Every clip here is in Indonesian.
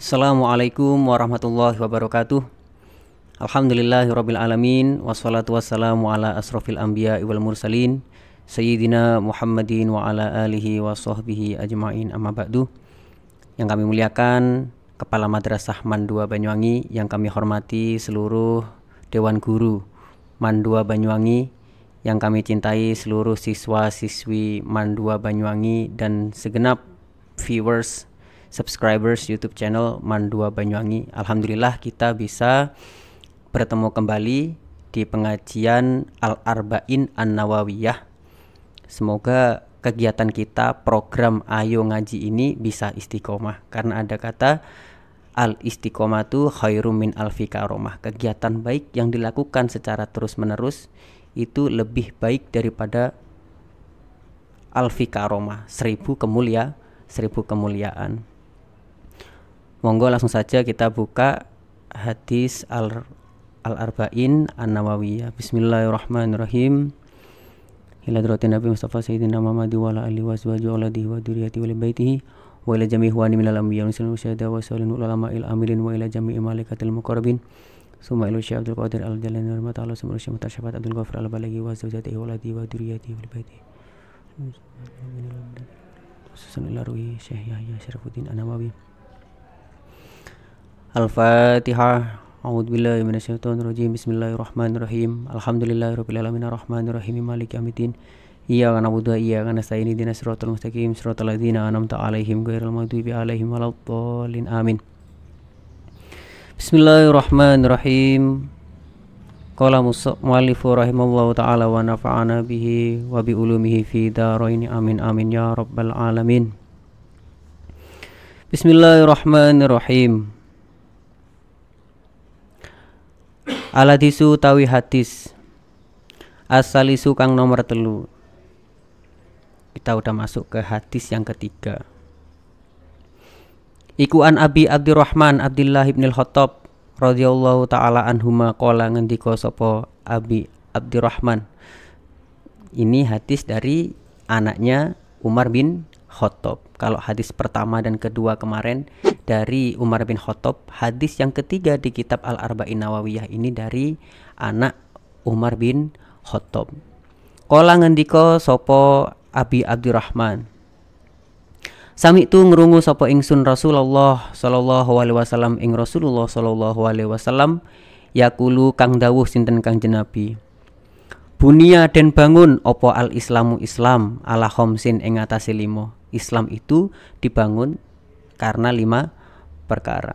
Assalamualaikum warahmatullahi wabarakatuh. Alhamdulillahirabbil alamin wassalatu wassalamu ala asrofil anbiya'i wal mursalin sayyidina Muhammadin wa ala alihi wa sahbihi ajma'in, amma ba'du. Yang kami muliakan Kepala Madrasah MAN 2 Banyuwangi, yang kami hormati seluruh Dewan Guru MAN 2 Banyuwangi, yang kami cintai seluruh siswa-siswi MAN 2 Banyuwangi, dan segenap viewers, subscribers YouTube channel MAN 2 Banyuwangi. Alhamdulillah kita bisa bertemu kembali di pengajian Al-Arba'in An-Nawawiyah. Semoga kegiatan kita, program Ayo Ngaji ini bisa istiqomah, karena ada kata al-istiqomatu khairum min alfi karomah. Kegiatan baik yang dilakukan secara terus-menerus itu lebih baik daripada alfi karomah, 1000 kemuliaan. Monggo langsung saja kita buka hadis Al-Arba'in An-Nawawiyah. Bismillahirrahmanirrahim. Ila hadratin Nabi Mustafa Sayyidina Muhammad wa ala alihi wa azwajihi wa alihi wa dzurriyyatihi wa li baitihi wa ila jami'i ikhwani minal anbiya'i wa syuhada wa salihin ulama'il amilin wa ila jami'i malaikatil muqarrabin summa ila Syekh Abdul Qadir Al-Jalani wa ta'ala summa Syekh Mutasyabat Abdul Ghafur Al-Balaghi wa zawjatihi wa alihi wa dzurriyyatihi wa li baitihi khususan ila ruhi Syekh Yahya Syarafuddin An-Nawawi. Al-Fatihah. A'udzubillahi minasyaitonirrajim. Bismillahirrahmanirrahim. Alhamdulillahirabbil alamin arrahmanirrahim maliki yaumiddin. Iyyaka na'budu wa iyyaka nasta'in ihdinas siratal mustaqim siratal ladzina an'amta 'alaihim ghairil maghdubi 'alaihim waladdallin. Amin. Bismillahirrahmanirrahim. Qala mu'allifu rahimallahu ta'ala wa nafa'ana bihi wa bi ulumihi fi daraini. Amin amin ya rabbal alamin. Bismillahirrahmanirrahim. Al-hadisu tawi hadis asalisu kang nomor 3. Kita udah masuk ke hadis yang ketiga. Iku an Abi Abdurrahman Abdullah ibn al-Khattab radhiyallahu ta'ala anhuma qala, ngendika sapa Abi Abdurrahman. Ini hadis dari anaknya Umar bin Khattab. Kalau hadis pertama dan kedua kemarin dari Umar bin Khattab, hadis yang ketiga di kitab Al-Arba'in Nawawiyah ini dari anak Umar bin Khattab. Kala ngendika sapa Abi Abdurrahman, sami tu ngrungu sapa ingsun Rasulullah sallallahu alaihi wasallam ing Rasulullah sallallahu alaihi wasallam yaqulu kang dawuh sinten Kanjeng Nabi, bunia den bangun opo al-islamu Islam ala khamsin ing atase 5. Islam itu dibangun karena 5 perkara.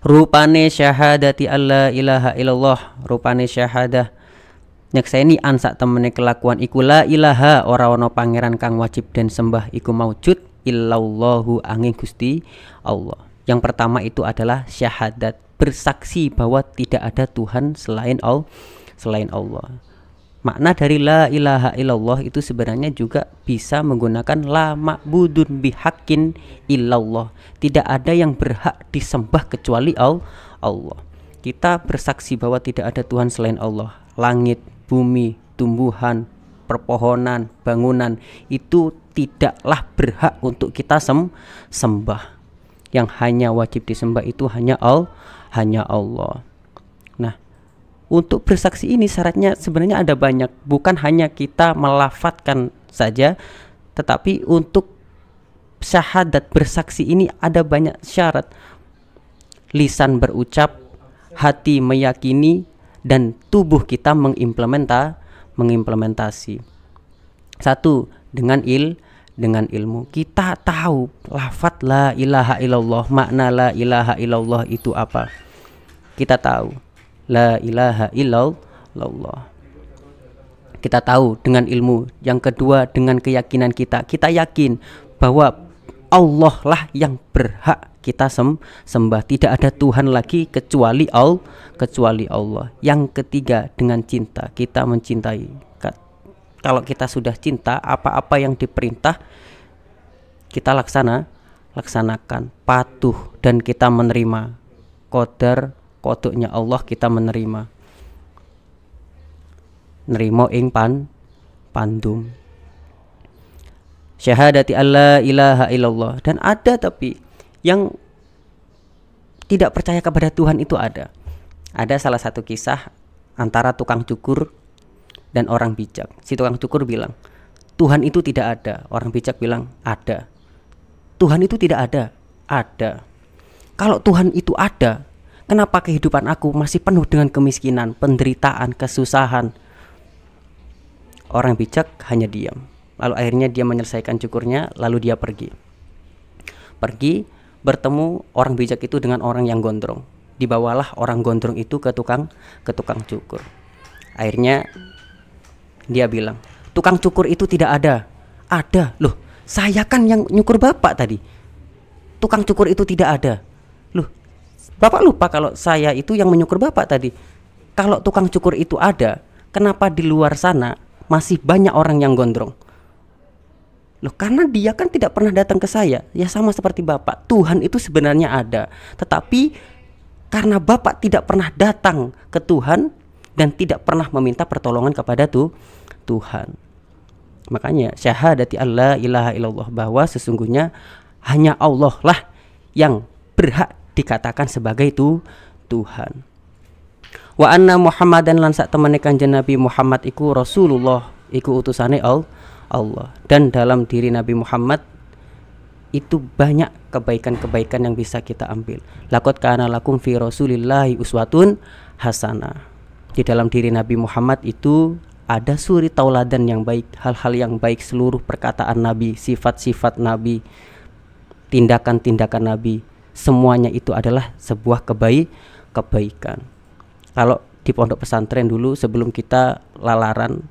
Rupane syahadati alla ilaha illallah, rupane syahadah nyekseni an sak temene kelakuan iku la ilaha, ora ana pangeran kang wajib den sembah iku maujud illallahu angin Gusti Allah. Yang pertama itu adalah syahadat, bersaksi bahwa tidak ada Tuhan selain Allah. Makna dari la ilaha illallah itu sebenarnya juga bisa menggunakan la ma'budun bihaqqin illallah. Tidak ada yang berhak disembah kecuali Allah. Kita bersaksi bahwa tidak ada Tuhan selain Allah. Langit, bumi, tumbuhan, perpohonan, bangunan itu tidaklah berhak untuk kita sembah. Yang hanya wajib disembah itu hanya Allah. Nah, untuk bersaksi ini syaratnya sebenarnya ada banyak, bukan hanya kita melafatkan saja, tetapi untuk syahadat bersaksi ini ada banyak syarat. Lisan berucap, hati meyakini, dan tubuh kita mengimplementasi. 1. Dengan ilmu. Kita tahu lafaz la ilaha illallah, makna la ilaha illallah itu apa. Kita tahu la ilaha illallah. Kita tahu dengan ilmu. Yang kedua dengan keyakinan kita. Kita yakin bahwa Allah lah yang berhak kita sembah. Tidak ada Tuhan lagi kecuali Allah. Yang ketiga dengan cinta. Kita mencintai. Kalau kita sudah cinta, apa-apa yang diperintah kita laksanakan, patuh, dan kita menerima kodoknya Allah, kita menerima ing pandum. Syahadati alla ilaha illallah. Dan ada tapi yang tidak percaya kepada Tuhan itu ada. Ada salah satu kisah antara tukang cukur dan orang bijak. Si tukang cukur bilang, Tuhan itu tidak ada. Orang bijak bilang, ada. Tuhan itu tidak ada. Ada. Kalau Tuhan itu ada, kenapa kehidupan aku masih penuh dengan kemiskinan, penderitaan, kesusahan? Orang bijak hanya diam. Lalu akhirnya dia menyelesaikan cukurnya, lalu dia pergi. Bertemu orang bijak itu dengan orang yang gondrong. Dibawalah orang gondrong itu ke tukang cukur. Akhirnya dia bilang, tukang cukur itu tidak ada. Ada. Loh, saya kan yang nyukur Bapak tadi. Tukang cukur itu tidak ada. Loh, Bapak lupa kalau saya itu yang menyukur Bapak tadi. Kalau tukang cukur itu ada, kenapa di luar sana masih banyak orang yang gondrong? Loh, karena dia kan tidak pernah datang ke saya. Ya sama seperti Bapak, Tuhan itu sebenarnya ada. Tetapi karena Bapak tidak pernah datang ke Tuhan dan tidak pernah meminta pertolongan kepada Tuhan. Makanya syahadati alla ilaha illallah, bahwa sesungguhnya hanya Allah lah yang berhak dikatakan sebagai Tuhan. Wa anna Muhammadan lan sak temene Kanjeng Nabi Muhammad iku Rasulullah, iku utusane Allah. Dan dalam diri Nabi Muhammad itu banyak kebaikan-kebaikan yang bisa kita ambil. Laqad kana lakum fi Rasulillahi uswatun hasanah. Di dalam diri Nabi Muhammad itu ada suri tauladan yang baik, hal-hal yang baik, seluruh perkataan Nabi, sifat-sifat Nabi, tindakan-tindakan Nabi, semuanya itu adalah sebuah kebaikan. Kalau di pondok pesantren dulu sebelum kita lalaran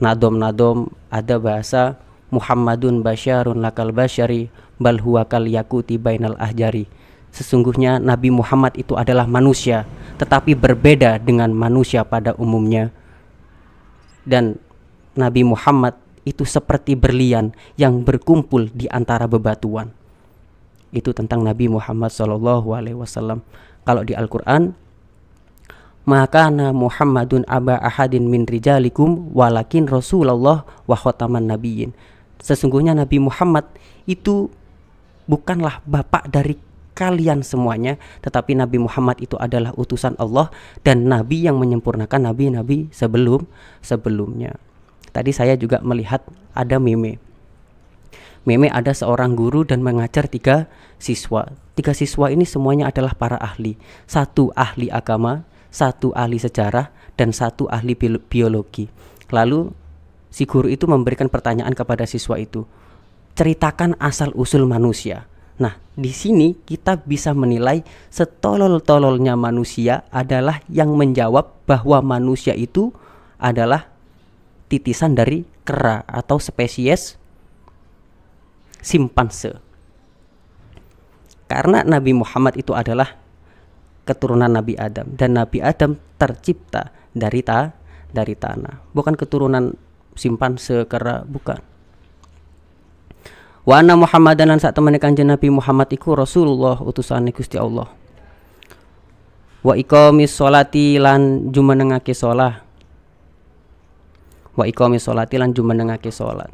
nadom ada bahasa Muhammadun basyarun lakal basyari bal huwa kal yakuti bainal ahjari. Sesungguhnya Nabi Muhammad itu adalah manusia, tetapi berbeda dengan manusia pada umumnya. Dan Nabi Muhammad itu seperti berlian yang berkumpul di antara bebatuan. Itu tentang Nabi Muhammad SAW. Kalau di Al-Quran, makana Muhammadun aba ahadin min rijalikum walakin Rasulullah wa khataman nabiyyin. Sesungguhnya Nabi Muhammad itu bukanlah bapak dari kalian semuanya, tetapi Nabi Muhammad itu adalah utusan Allah dan Nabi yang menyempurnakan nabi-nabi sebelumnya. Tadi saya juga melihat ada meme ada seorang guru dan mengajar 3 siswa. 3 siswa ini semuanya adalah para ahli. 1 ahli agama, 1 ahli sejarah, dan 1 ahli biologi. Lalu si guru itu memberikan pertanyaan kepada siswa itu, ceritakan asal usul manusia. Nah, di sini kita bisa menilai setolol-tololnya manusia adalah yang menjawab bahwa manusia itu adalah titisan dari kera atau spesies simpanse. Karena Nabi Muhammad itu adalah keturunan Nabi Adam, dan Nabi Adam tercipta dari tanah, bukan keturunan simpanse, kera, bukan. Wa anna Muhammadan lan sak temene Kanjeng Nabi Muhammad iku Rasulullah, utusane Gusti Allah. Wa iqamis sholati lan jumenengake shalah. Wa iqamis sholati lan jumenengake salat.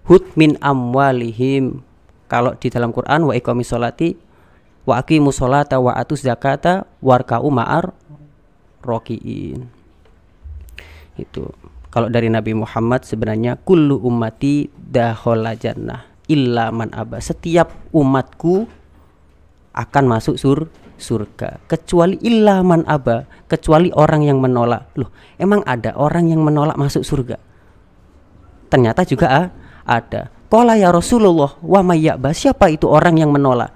Hud min amwalihim. Kalau di dalam Quran wa iqamis sholati wa aqimus sholata wa atuz zakata warka'u ma'ar rokiin. Itu kalau dari Nabi Muhammad sebenarnya kullu ummati dakhala jannah illa man aba. Setiap umatku akan masuk surga kecuali illa man aba, kecuali orang yang menolak. Loh, emang ada orang yang menolak masuk surga? Ternyata juga ada. Qala ya Rasulullah wa may ya'ba. Siapa itu orang yang menolak?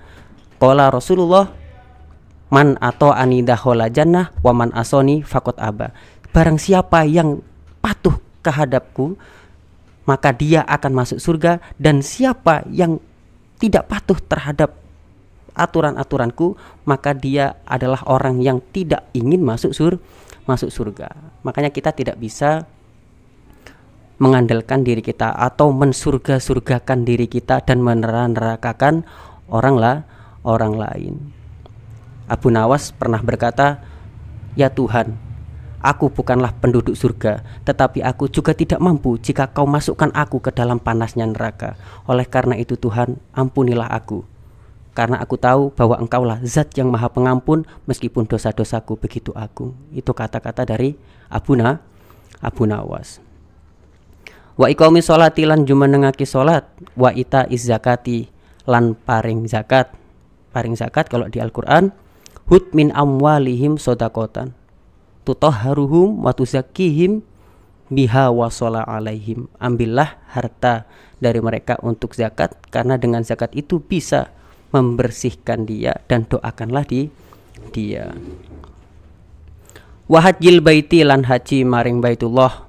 Qala Rasulullah man ata'ani dakhala jannah wa man asoni faqad aba. Barang siapa yang patuh kehadapku maka dia akan masuk surga, dan siapa yang tidak patuh terhadap aturan-aturanku maka dia adalah orang yang tidak ingin masuk surga. Makanya kita tidak bisa mengandalkan diri kita atau mensurga-surgakan diri kita dan meneraka-nerakakan orang lain. Abu Nawas pernah berkata, ya Tuhan, aku bukanlah penduduk surga, tetapi aku juga tidak mampu jika kau masukkan aku ke dalam panasnya neraka. Oleh karena itu Tuhan, ampunilah aku. karena aku tahu bahwa engkaulah zat yang maha pengampun meskipun dosa-dosaku begitu agung. Itu kata-kata dari Abu Nawas. Wa iqami sholati lan jumenengake salat, wa ita zakati lan paring zakat. Paring zakat kalau di Al-Qur'an, hud min amwalihim shadaqatan tutahharuhum wa tuzakkihim biha wa shala alaihim. Ambillah harta dari mereka untuk zakat, karena dengan zakat itu bisa membersihkan dia, dan doakanlah dia. Wa hajjil baiti lan haji maring Baitullah,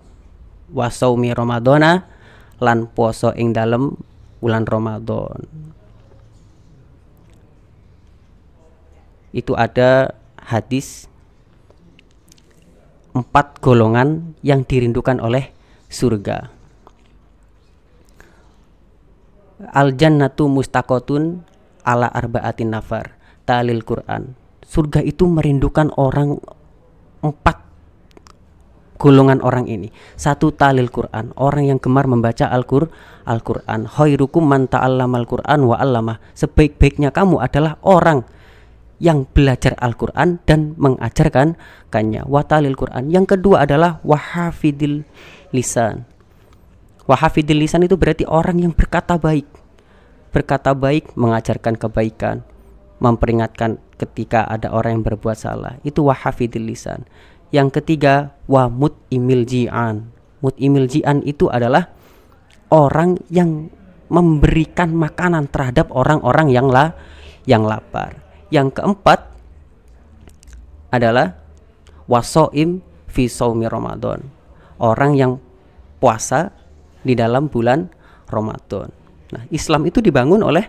wa shaumi ramadhana lan poso ing dalem bulan Ramadan. Itu ada hadis 4 golongan yang dirindukan oleh surga. Al jannatu mustaqotun ala arba'atin nafar talil Quran. Surga itu merindukan orang 4 golongan orang ini. 1, talil Quran, orang yang gemar membaca Al-Quran. Khairukum man ta'allamal Quran wa 'allamah. Sebaik-baiknya kamu adalah orang yang belajar Al-Quran dan mengajarkannya. Wa talil Quran. Yang kedua adalah wahafidil lisan. Wahafidil lisan itu berarti orang yang berkata baik. Berkata baik, mengajarkan kebaikan, memperingatkan ketika ada orang yang berbuat salah. Itu wahafidil lisan. Yang ketiga, wa mut'imil ji'an. Mut'imil ji'an itu adalah orang yang memberikan makanan terhadap orang-orang yang lapar. Yang keempat adalah wasoim fi shaumi Ramadan. Orang yang puasa di dalam bulan Ramadan. Nah, Islam itu dibangun oleh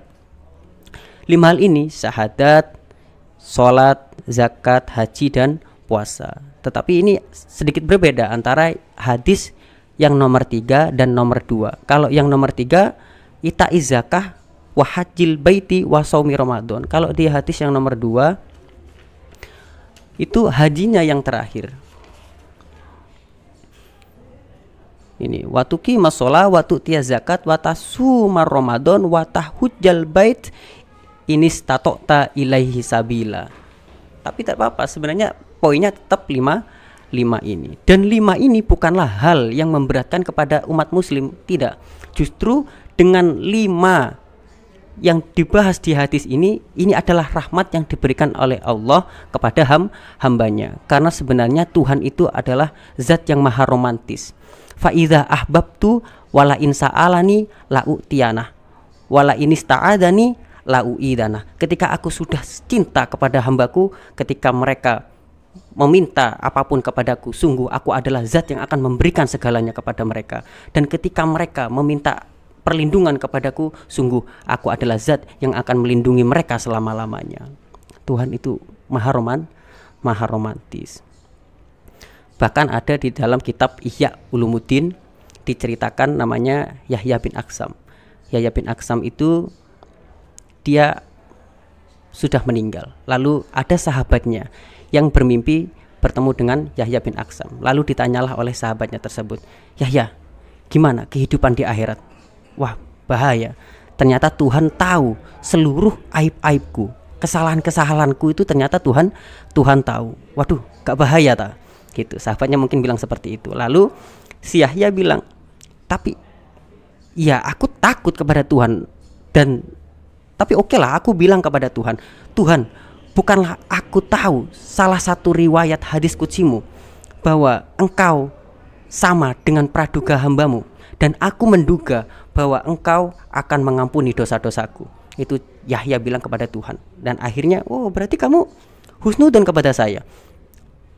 5 hal ini: syahadat, sholat, zakat, haji, dan puasa. Tetapi ini sedikit berbeda antara hadis yang nomor 3 dan nomor 2. Kalau yang nomor 3, ita'iz zakah wa hajjil baiti wa shaumi Ramadan. Kalau di hadis yang nomor 2 itu hajinya yang terakhir. Ini watuki masola watu tia zakat watasumar Ramadan watahujjal bait inistatokta ilaihi sabila. Tapi tak apa-apa, sebenarnya poinnya tetap 5 ini. Dan 5 ini bukanlah hal yang memberatkan kepada umat muslim, tidak. Justru dengan 5 yang dibahas di hadis ini adalah rahmat yang diberikan oleh Allah kepada hambanya. Karena sebenarnya Tuhan itu adalah zat yang maha romantis. Fa'idha ahbabtu wala in sa'alani la'u'tiyanah wala in ista'adani la'u'idana. Ketika aku sudah cinta kepada hambaku, ketika mereka meminta apapun kepadaku, sungguh aku adalah zat yang akan memberikan segalanya kepada mereka. Dan ketika mereka meminta perlindungan kepadaku, sungguh aku adalah zat yang akan melindungi mereka selama-lamanya. Tuhan itu maha romantis. Bahkan ada di dalam kitab Ihya Ulumuddin diceritakan namanya Yahya bin Aksam. Yahya bin Aksam itu dia sudah meninggal. Lalu ada sahabatnya yang bermimpi bertemu dengan Yahya bin Aksam. Lalu ditanyalah oleh sahabatnya tersebut, "Yahya, gimana kehidupan di akhirat?" Wah, bahaya. Ternyata Tuhan tahu seluruh aib-aibku, kesalahan-kesalahanku itu ternyata Tuhan tahu. Waduh, gak bahaya tak? Gitu. Sahabatnya mungkin bilang seperti itu. Lalu si Yahya bilang, "Tapi ya aku takut kepada Tuhan, dan tapi oke lah aku bilang kepada Tuhan, Tuhan, bukanlah aku tahu salah satu riwayat hadis kutsimu bahwa engkau sama dengan praduga hambamu, dan aku menduga bahwa engkau akan mengampuni dosa-dosaku." Itu Yahya bilang kepada Tuhan. Dan akhirnya, oh berarti kamu husnudon kepada saya.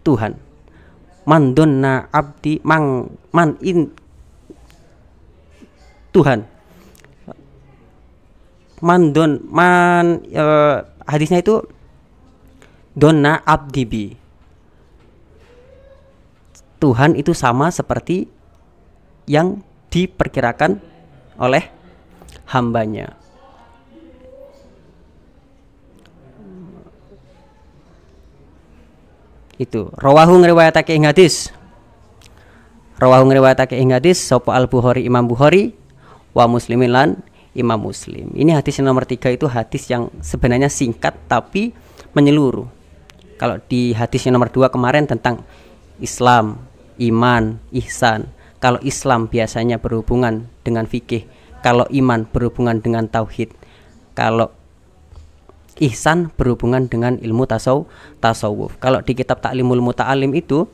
Tuhan, mandonna abdi man in Tuhan hadisnya itu donna abdi bi. Tuhan itu sama seperti yang diperkirakan oleh hambanya. Itu rawahu ngriwayatake ing hadis. Rawahu ngriwayatake ing hadis sapa Al Bukhari Imam Bukhari wa Muslimin lan Imam Muslim. Ini hadis yang nomor 3 itu hadis yang sebenarnya singkat tapi menyeluruh. Kalau di hadis yang nomor 2 kemarin tentang Islam, iman, ihsan. Kalau Islam biasanya berhubungan dengan fikih, kalau iman berhubungan dengan tauhid, kalau ihsan berhubungan dengan ilmu tasawuf. Kalau di kitab Ta'limul Muta'alim itu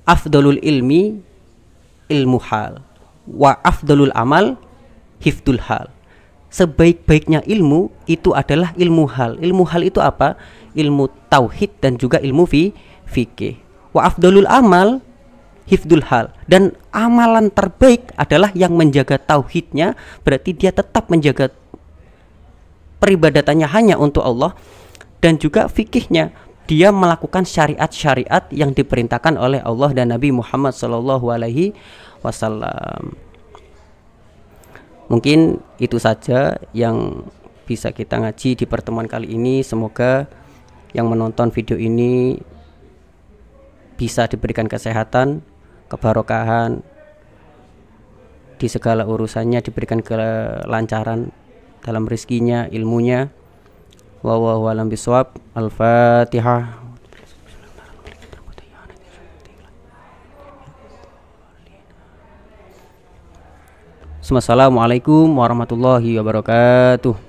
afdalul ilmi ilmu hal wa afdalul amal hifdul hal. Sebaik-baiknya ilmu itu adalah ilmu hal. Ilmu hal itu apa? Ilmu tauhid dan juga ilmu fikih. Wa afdalul amal hifdul hal. Dan amalan terbaik adalah yang menjaga tauhidnya, berarti dia tetap menjaga peribadatannya hanya untuk Allah, dan juga fikihnya dia melakukan syariat-syariat yang diperintahkan oleh Allah dan Nabi Muhammad SAW. Mungkin itu saja yang bisa kita ngaji di pertemuan kali ini. Semoga yang menonton video ini bisa diberikan kesehatan, kebarokahan di segala urusannya, diberikan kelancaran dalam rezekinya, ilmunya. Wallahu a'lam bishawab. Al-Fatihah. Assalamualaikum warahmatullahi wabarakatuh.